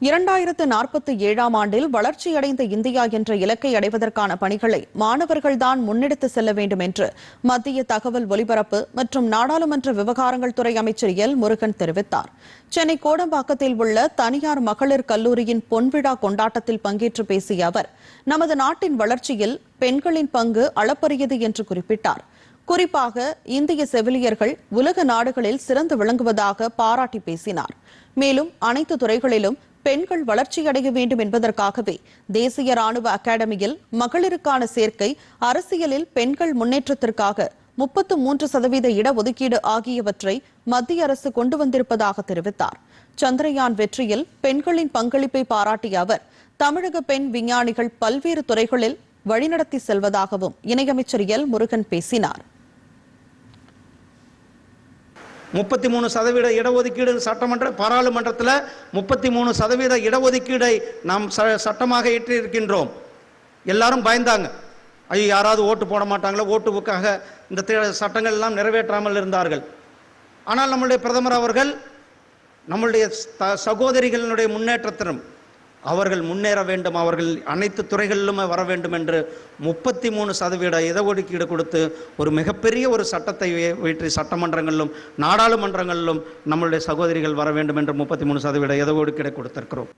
2047ஆம் ஆண்டில் வளர்ச்சியடைந்த இந்தியா என்ற இலக்கை அடைவதற்கான பணிகளை மாணவர்கள்தான் முன்னெடுத்து செல்ல வேண்டும் என்று மத்திய தகவல் ஒலிபரப்பு மற்றும் நாடாளுமன்ற விவகாரங்கள் துறை அமைச்சர் எல் முருகன் தெரிவித்தார். சென்னை கோடம்பாக்கத்தில் உள்ள தனியார் மகளிர் கல்லூரியின் பொன்விழா கொண்டாட்டத்தில் பங்கேற்று பேசிய அவர், நமது நாட்டின் வளர்ச்சியில் பெண்களின் பங்கு அளப்பரியது என்று குறிப்பிட்டார். குறிப்பாக இந்திய செவிலியர்கள் உலக நாடுகளில் சிறந்து விளங்குவதாக பாராட்டி பேசினார். மேலும் அனைத்து துறைகளிலும் பெண்கள் வளர்ச்சியடைய வேண்டும் என்பதற்காகவே தேசிய ராணுவ அகாடமியில் மகளிருக்கான சேர்க்கை, அரசியலில் பெண்கள் முன்னேற்றத்திற்காக 33% இடஒதுக்கீடு ஆகியவற்றை மத்திய அரசு கொண்டு வந்திருப்பதாக தெரிவித்தார். சந்திரயான் வெற்றியில் பெண்களின் பங்களிப்பை பாராட்டிய அவர், தமிழக பெண் விஞ்ஞானிகள் பல்வேறு துறைகளில் வழிநடத்தி செல்வதாகவும் இணையமைச்சர் எல் முருகன் பேசினார். 33% இடஒதுக்கீடு சட்டமன்ற பாராளுமன்றத்தில் 33% இடஒதுக்கீடை நாம் சட்டமாக ஏற்றிருக்கின்றோம். எல்லாரும் பயந்தாங்க, ஐயோ யாராவது ஓட்டு போட மாட்டாங்களோ, ஓட்டுக்காக இந்த சட்டங்கள் எல்லாம் நிறைவேற்றாமல் இருந்தார்கள். ஆனால் நம்முடைய பிரதமர் அவர்கள் நம்முடைய சகோதரிகளினுடைய முன்னேற்றத்திலும் அவர்கள் முன்னேற வேண்டும், அவர்கள் அனைத்து துறைகளிலும் வர வேண்டும் என்று 33% இடஒதுக்கீடு கொடுத்து ஒரு மிகப்பெரிய ஒரு சட்டத்தை இயற்றி சட்டமன்றங்களிலும் நாடாளுமன்றங்களிலும் நம்முடைய சகோதரிகள் வர வேண்டும் என்று 33% இடஒதுக்கீடு கொடுத்திருக்கிறோம்.